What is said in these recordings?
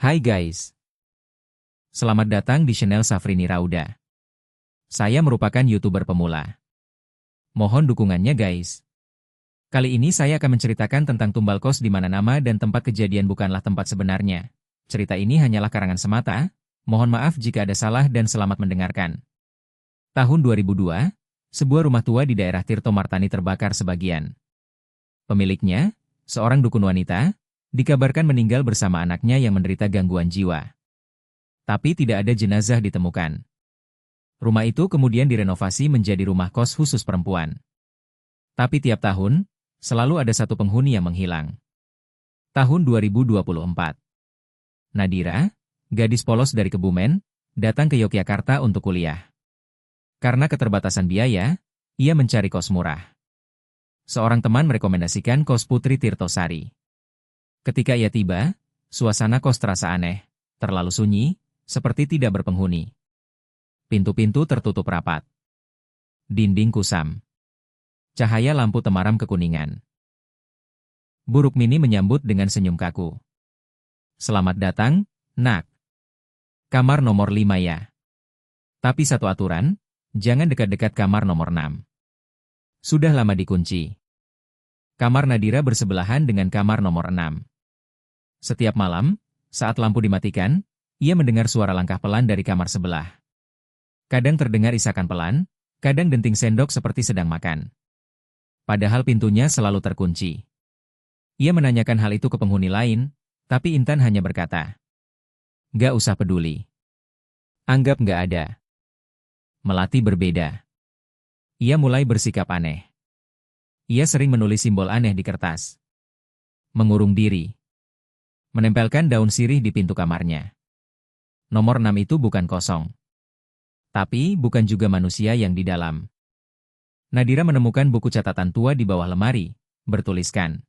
Hai guys, selamat datang di channel Safrini Rauda. Saya merupakan YouTuber pemula. Mohon dukungannya guys. Kali ini saya akan menceritakan tentang tumbal kos di mana nama dan tempat kejadian bukanlah tempat sebenarnya. Cerita ini hanyalah karangan semata, mohon maaf jika ada salah dan selamat mendengarkan. Tahun 2002, sebuah rumah tua di daerah Tirto Martani terbakar sebagian. Pemiliknya, seorang dukun wanita, dikabarkan meninggal bersama anaknya yang menderita gangguan jiwa. Tapi tidak ada jenazah ditemukan. Rumah itu kemudian direnovasi menjadi rumah kos khusus perempuan. Tapi tiap tahun, selalu ada satu penghuni yang menghilang. Tahun 2024. Nadira, gadis polos dari Kebumen, datang ke Yogyakarta untuk kuliah. Karena keterbatasan biaya, ia mencari kos murah. Seorang teman merekomendasikan kos Putri Tirtosari. Ketika ia tiba, suasana kos terasa aneh, terlalu sunyi, seperti tidak berpenghuni. Pintu-pintu tertutup rapat. Dinding kusam. Cahaya lampu temaram kekuningan. Buruk Mini menyambut dengan senyum kaku. Selamat datang, nak. Kamar nomor 5 ya. Tapi satu aturan, jangan dekat-dekat kamar nomor 6. Sudah lama dikunci. Kamar Nadira bersebelahan dengan kamar nomor 6. Setiap malam, saat lampu dimatikan, ia mendengar suara langkah pelan dari kamar sebelah. Kadang terdengar isakan pelan, kadang denting sendok seperti sedang makan. Padahal pintunya selalu terkunci. Ia menanyakan hal itu ke penghuni lain, tapi Intan hanya berkata, "Gak usah peduli. Anggap gak ada." Melati berbeda. Ia mulai bersikap aneh. Ia sering menulis simbol aneh di kertas. Mengurung diri. Menempelkan daun sirih di pintu kamarnya. Nomor 6 itu bukan kosong. Tapi bukan juga manusia yang di dalam. Nadira menemukan buku catatan tua di bawah lemari, bertuliskan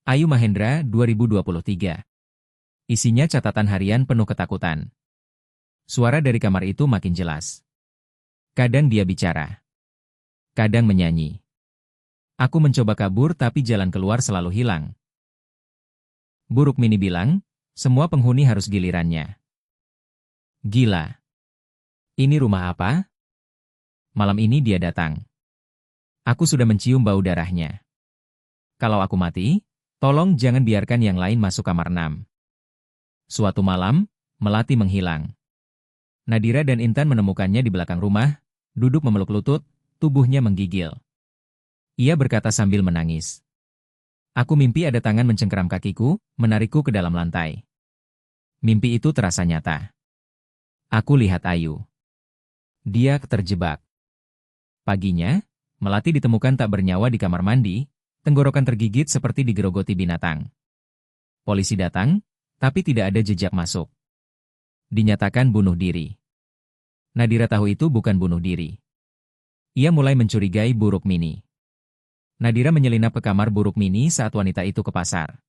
Ayu Mahendra 2023. Isinya catatan harian penuh ketakutan. Suara dari kamar itu makin jelas. Kadang dia bicara. Kadang menyanyi. Aku mencoba kabur tapi jalan keluar selalu hilang. Buruk Mini bilang, semua penghuni harus gilirannya. Gila. Ini rumah apa? Malam ini dia datang. Aku sudah mencium bau darahnya. Kalau aku mati, tolong jangan biarkan yang lain masuk kamar 6. Suatu malam, Melati menghilang. Nadira dan Intan menemukannya di belakang rumah, duduk memeluk lutut, tubuhnya menggigil. Ia berkata sambil menangis. Aku mimpi ada tangan mencengkeram kakiku, menarikku ke dalam lantai. Mimpi itu terasa nyata. Aku lihat Ayu. Dia terjebak. Paginya, Melati ditemukan tak bernyawa di kamar mandi, tenggorokan tergigit seperti digerogoti binatang. Polisi datang, tapi tidak ada jejak masuk. Dinyatakan bunuh diri. Nadira tahu itu bukan bunuh diri. Ia mulai mencurigai Buruk Mini. Nadira menyelinap ke kamar Buruk Mini saat wanita itu ke pasar.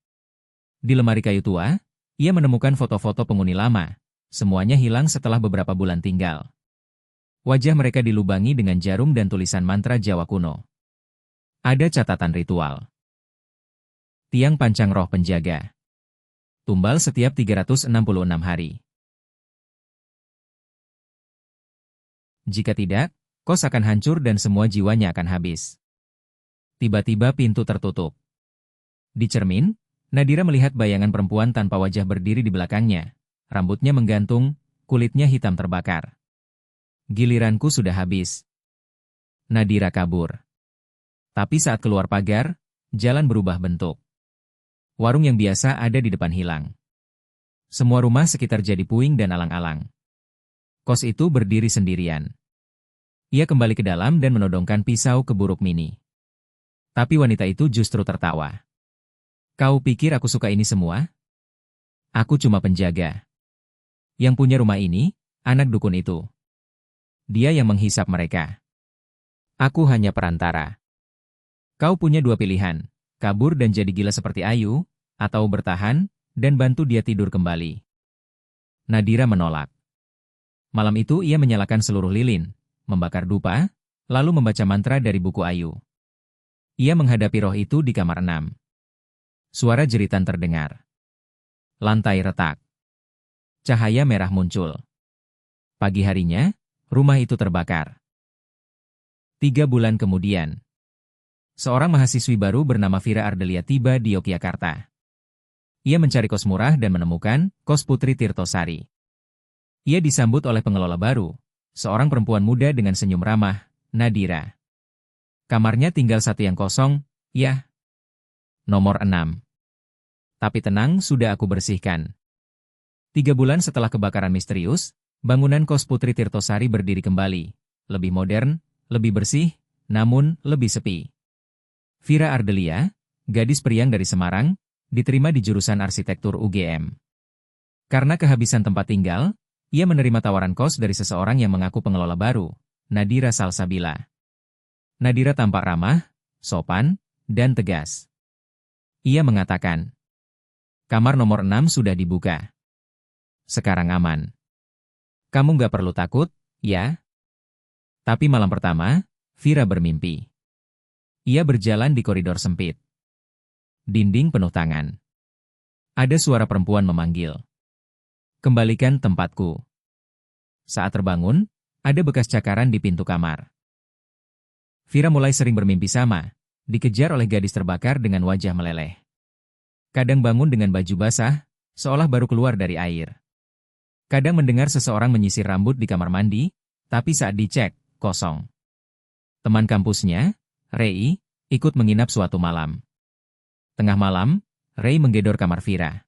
Di lemari kayu tua, ia menemukan foto-foto penghuni lama. Semuanya hilang setelah beberapa bulan tinggal. Wajah mereka dilubangi dengan jarum dan tulisan mantra Jawa kuno. Ada catatan ritual. Tiang pancang roh penjaga. Tumbal setiap 366 hari. Jika tidak, kos akan hancur dan semua jiwanya akan habis. Tiba-tiba pintu tertutup. Di cermin, Nadira melihat bayangan perempuan tanpa wajah berdiri di belakangnya. Rambutnya menggantung, kulitnya hitam terbakar. Giliranku sudah habis. Nadira kabur. Tapi saat keluar pagar, jalan berubah bentuk. Warung yang biasa ada di depan hilang. Semua rumah sekitar jadi puing dan alang-alang. Kos itu berdiri sendirian. Ia kembali ke dalam dan menodongkan pisau ke Buruk Mini. Tapi wanita itu justru tertawa. Kau pikir aku suka ini semua? Aku cuma penjaga. Yang punya rumah ini, anak dukun itu. Dia yang menghisap mereka. Aku hanya perantara. Kau punya dua pilihan, kabur dan jadi gila seperti Ayu, atau bertahan, dan bantu dia tidur kembali. Nadira menolak. Malam itu ia menyalakan seluruh lilin, membakar dupa, lalu membaca mantra dari buku Ayu. Ia menghadapi roh itu di kamar 6. Suara jeritan terdengar. Lantai retak. Cahaya merah muncul. Pagi harinya, rumah itu terbakar. 3 bulan kemudian, seorang mahasiswi baru bernama Vira Ardelia tiba di Yogyakarta. Ia mencari kos murah dan menemukan kos Putri Tirtosari. Ia disambut oleh pengelola baru, seorang perempuan muda dengan senyum ramah, Nadira. Kamarnya tinggal satu yang kosong, ya. Nomor 6. Tapi tenang, sudah aku bersihkan. 3 bulan setelah kebakaran misterius, bangunan kos Putri Tirtosari berdiri kembali. Lebih modern, lebih bersih, namun lebih sepi. Vira Ardelia, gadis periang dari Semarang, diterima di jurusan arsitektur UGM. Karena kehabisan tempat tinggal, ia menerima tawaran kos dari seseorang yang mengaku pengelola baru, Nadira Salsabila. Nadira tampak ramah, sopan, dan tegas. Ia mengatakan, kamar nomor 6 sudah dibuka. Sekarang aman. Kamu nggak perlu takut, ya? Tapi malam pertama, Vira bermimpi. Ia berjalan di koridor sempit. Dinding penuh tangan. Ada suara perempuan memanggil. Kembalikan tempatku. Saat terbangun, ada bekas cakaran di pintu kamar. Vira mulai sering bermimpi sama, dikejar oleh gadis terbakar dengan wajah meleleh. Kadang bangun dengan baju basah, seolah baru keluar dari air. Kadang mendengar seseorang menyisir rambut di kamar mandi, tapi saat dicek, kosong. Teman kampusnya, Rei, ikut menginap suatu malam. Tengah malam, Rei menggedor kamar Vira.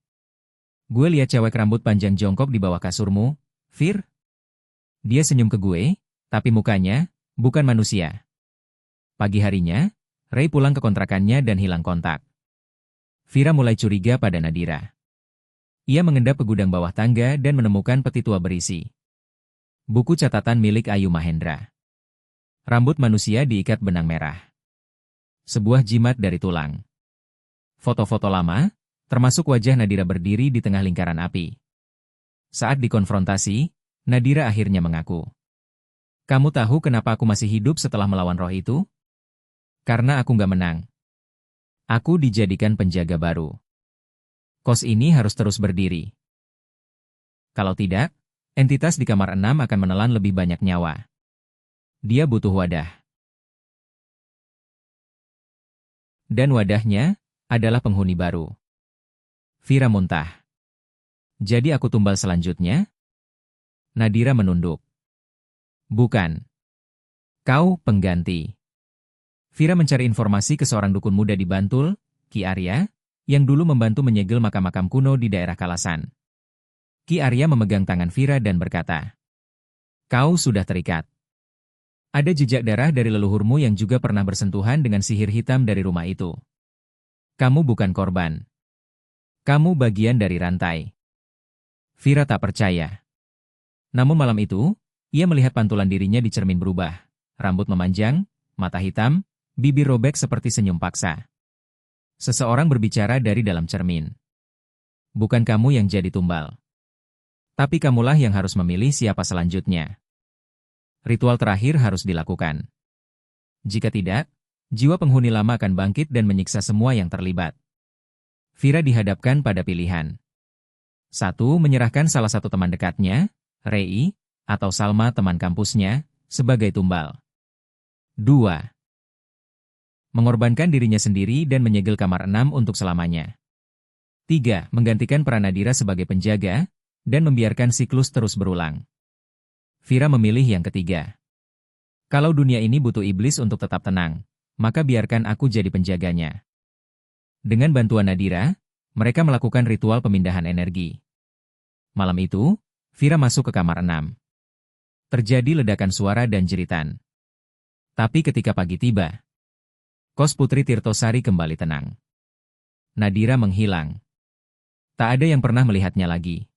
Gue lihat cewek rambut panjang jongkok di bawah kasurmu, Vir. Dia senyum ke gue, tapi mukanya bukan manusia. Pagi harinya, Rei pulang ke kontrakannya dan hilang kontak. Vira mulai curiga pada Nadira. Ia mengendap ke gudang bawah tangga dan menemukan peti tua berisi buku catatan milik Ayu Mahendra. Rambut manusia diikat benang merah. Sebuah jimat dari tulang. Foto-foto lama, termasuk wajah Nadira berdiri di tengah lingkaran api. Saat dikonfrontasi, Nadira akhirnya mengaku. Kamu tahu kenapa aku masih hidup setelah melawan roh itu? Karena aku nggak menang. Aku dijadikan penjaga baru. Kos ini harus terus berdiri. Kalau tidak, entitas di kamar 6 akan menelan lebih banyak nyawa. Dia butuh wadah. Dan wadahnya adalah penghuni baru. Vira muntah. Jadi aku tumbal selanjutnya? Nadira menunduk. Bukan. Kau pengganti. Vira mencari informasi ke seorang dukun muda di Bantul, Ki Arya, yang dulu membantu menyegel makam-makam kuno di daerah Kalasan. Ki Arya memegang tangan Vira dan berkata, kau sudah terikat. Ada jejak darah dari leluhurmu yang juga pernah bersentuhan dengan sihir hitam dari rumah itu. Kamu bukan korban. Kamu bagian dari rantai. Vira tak percaya. Namun malam itu, ia melihat pantulan dirinya di cermin berubah. Rambut memanjang, mata hitam, bibir robek seperti senyum paksa. Seseorang berbicara dari dalam cermin. Bukan kamu yang jadi tumbal. Tapi kamulah yang harus memilih siapa selanjutnya. Ritual terakhir harus dilakukan. Jika tidak, jiwa penghuni lama akan bangkit dan menyiksa semua yang terlibat. Vira dihadapkan pada pilihan. 1. Menyerahkan salah satu teman dekatnya, Rei, atau Salma teman kampusnya, sebagai tumbal. 2. Mengorbankan dirinya sendiri dan menyegel kamar 6 untuk selamanya. 3. Menggantikan peran Nadira sebagai penjaga, dan membiarkan siklus terus berulang. Vira memilih yang ketiga. Kalau dunia ini butuh iblis untuk tetap tenang, maka biarkan aku jadi penjaganya. Dengan bantuan Nadira, mereka melakukan ritual pemindahan energi. Malam itu, Vira masuk ke kamar 6. Terjadi ledakan suara dan jeritan. Tapi ketika pagi tiba, kos Putri Tirtosari kembali tenang. Nadira menghilang. Tak ada yang pernah melihatnya lagi.